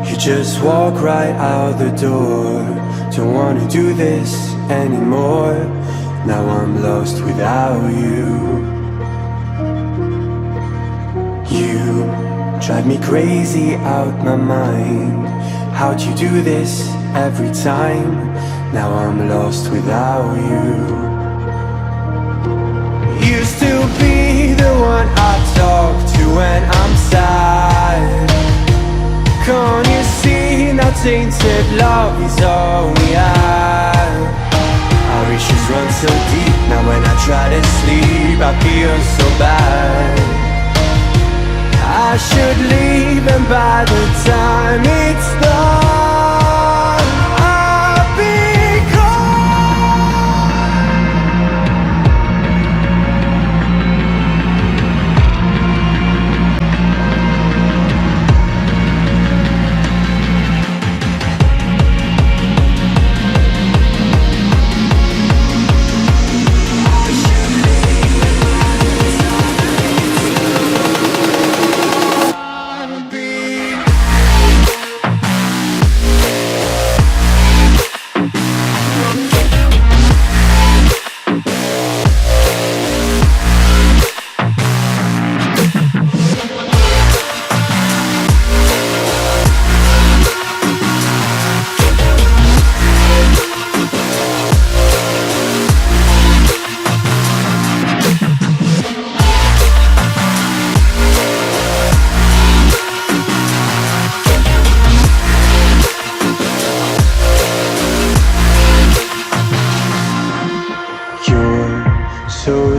You just walk right out the door. Don't wanna do this anymore. Now I'm lost without you. You drive me crazy out my mind. How'd you do this every time? Now I'm lost without you. Used to be the one I talk to when I'm sad. Can't you see now tainted love is all we have? Our issues run so deep, now when I try to sleep I feel so bad. I should leave, and by the time it's done I'll be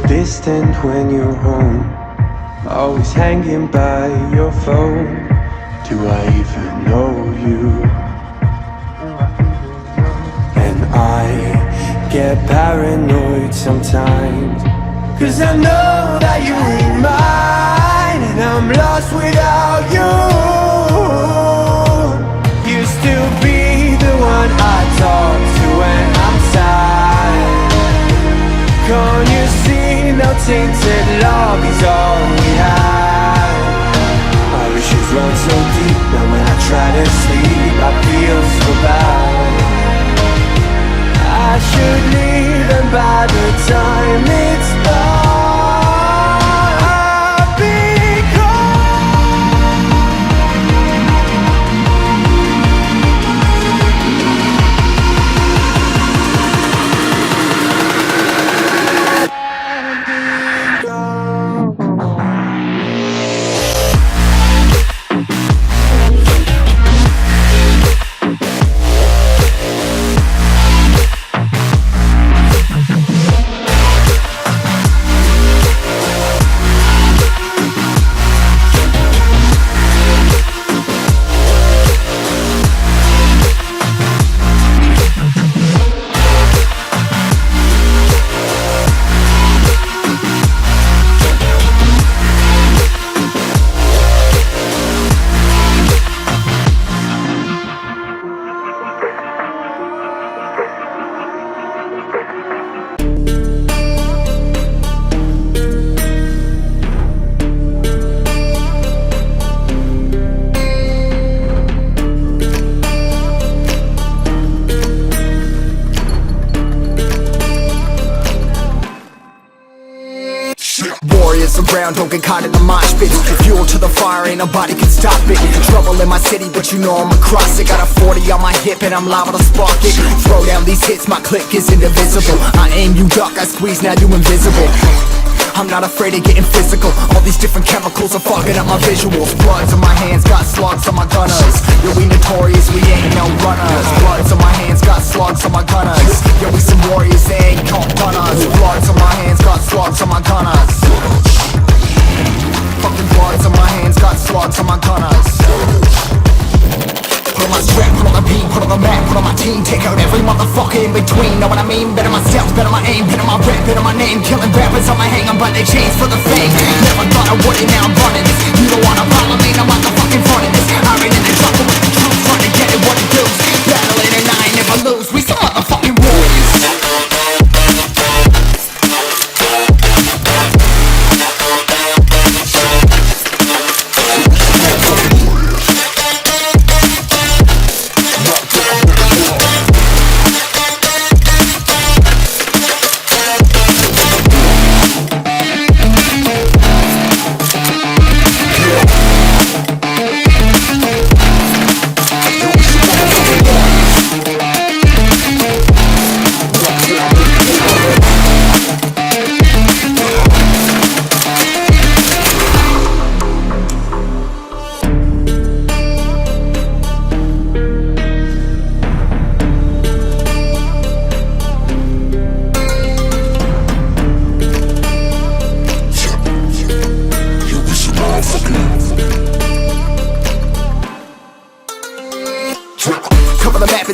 distant when you're home, always hanging by your phone. Do I even know you? And I get paranoid sometimes, 'cause I know that you're mine, and I'm lost without you. Used to be the one I talk to when I'm sad. Can't you see now tainted love is all we have? Our issues run so deep, now when I try to sleep I feel so bad. I should leave, and by the time it's done I'll be around, don't get caught in the mosh pit. Fuel to the fire, ain't nobody can stop it. Trouble in my city, but you know I'm across it. Got a 40 on my hip and I'm liable to spark it. Throw down these hits, my click is indivisible. I aim, you duck, I squeeze, now you invisible. I'm not afraid of getting physical. All these different chemicals are fogging up my visuals. Bloods on my hands, got slugs on my gunners. Yeah, we notorious, we ain't no runners. Bloods on my hands, got slugs on my gunners. Yeah, we some warriors, they ain't called gunners. Bloods on my hands, got slugs on my gunners. Fucking bloods on my hands, got slugs on my gunners. Put on my strap, put on the beat, put on the map, put on my team. Take out every motherfucker in between. Know what I mean? Better myself, better my aim, better my rap, better my name. Killing rappers on my hang, I'm by their chains for the fame. Never thought I would it, now I'm running this. You don't wanna follow me, I'm out the fucking front of this. I ran in the jungle with the truth, trying to get it what it does. Battling and I ain't never lose, we some motherfucking warriors.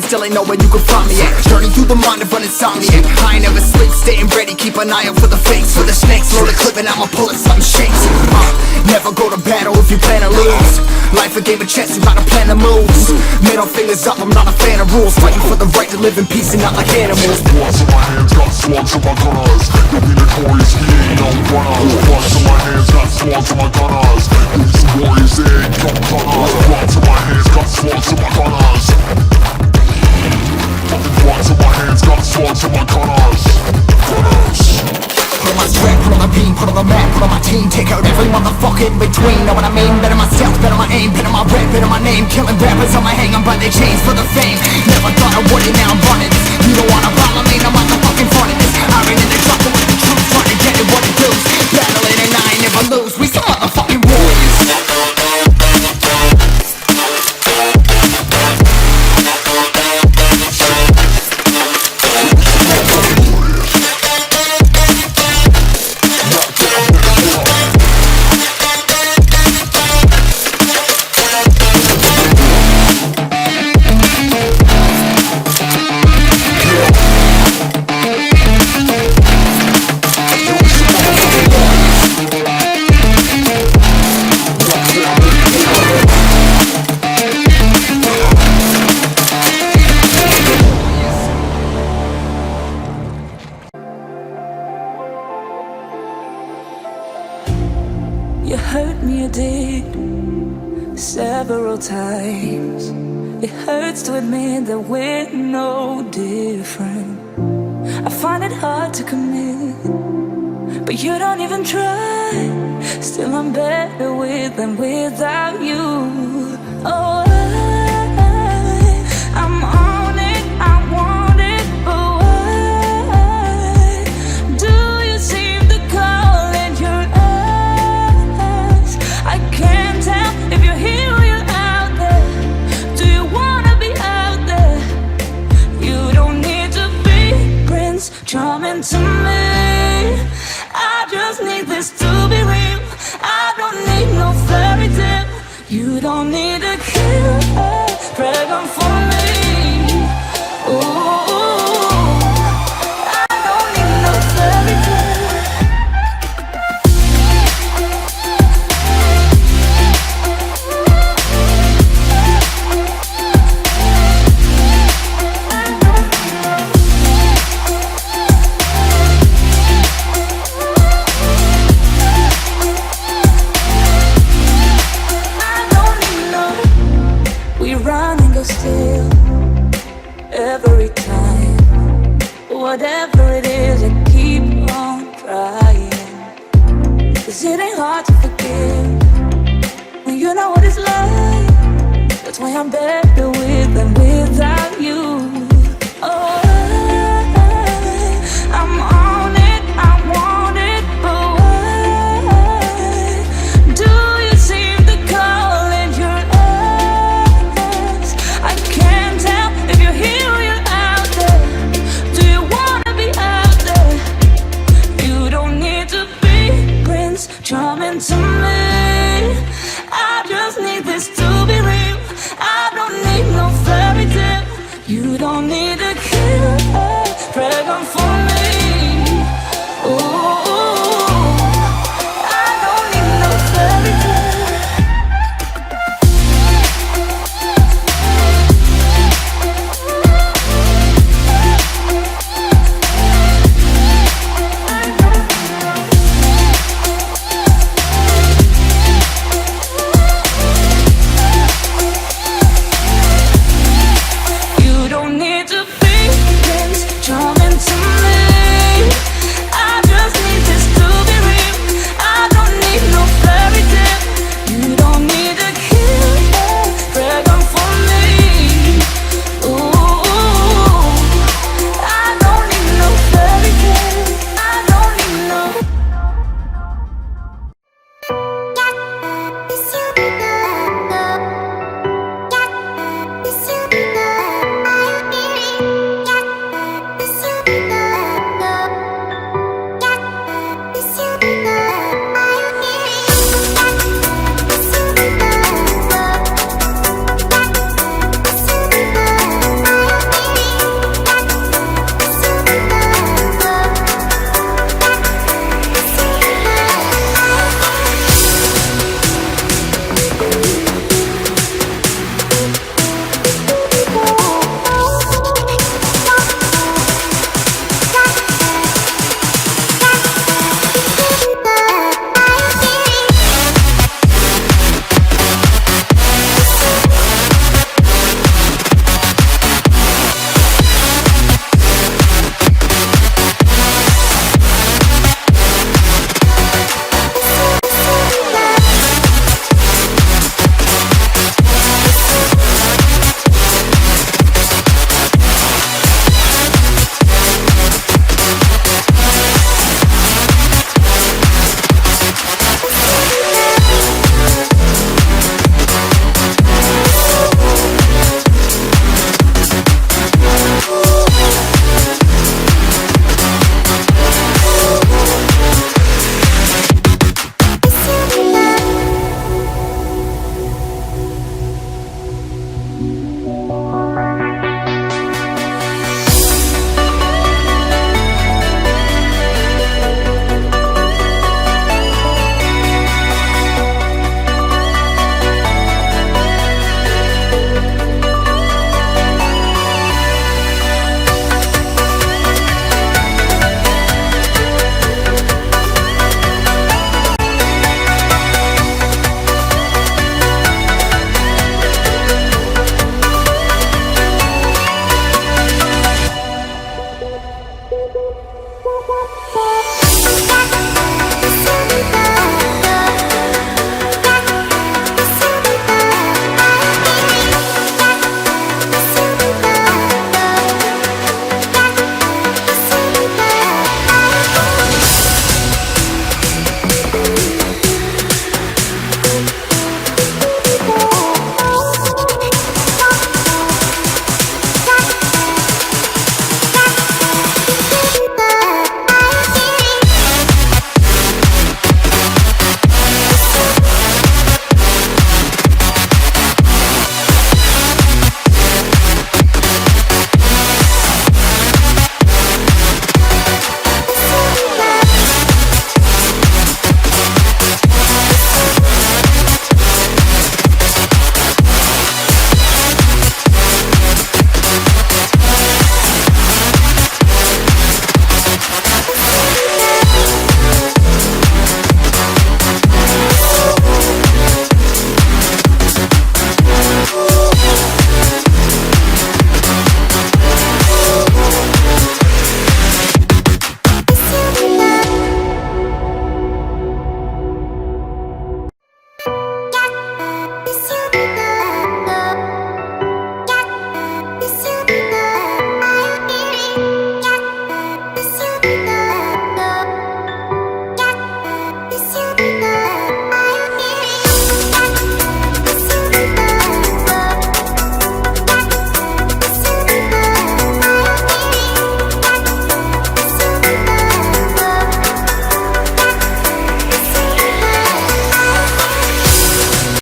still ain't know where you can find me at. Journey through the mind of an insomniac. I ain't never sleep, staying ready, keep an eye out for the fakes. For the snakes, load the clip and I'ma pull it, something shakes. Never go to battle if you plan to lose. Life a game of chess, you gotta plan the moves. Middle fingers up, I'm not a fan of rules. Fighting for the right to live in peace and not like animals. Bloods in my hands, got swords in my gunners. You'll be notorious, we ain't no runners. Bloods in my hands, got swords in my gunners. These warriors, they ain't no gunners. Bloods in my hands, got swords in my gunners. Bloods in my hands, got swords in my gunners. Put on my strap, put on my beam, put on the map, put on my team. Take out every motherfucker in between. Know what I mean? Better myself, better my aim, better my rap, better my name. Killing rappers on my hang, I'm by their chains for the fame. Never thought I would it, now I'm running this. You don't wanna follow me, I'm on the fucking front of this. I ran in the jungle with the truth, trying to get it what it does. Battling and I ain't never lose, we some motherfucking warriors. You hurt me, you did, several times. It hurts to admit that we're no different. I find it hard to commit, but you don't even try. Still I'm better with than without you. Oh, I'm on it, I want it, but why do you seem to call in your eyes? I can't tell if you're here or you're out there. Do you wanna be out there? You don't need to be Prince Charming to me. I just need this to be real. I don't need no fairy tale. You don't need to kill a dragon for me. Ooh, I don't need no fairy tale. Still, every time, whatever it is, I keep on trying. 'Cause it ain't hard to forgive when you know what it's like. That's why I'm better with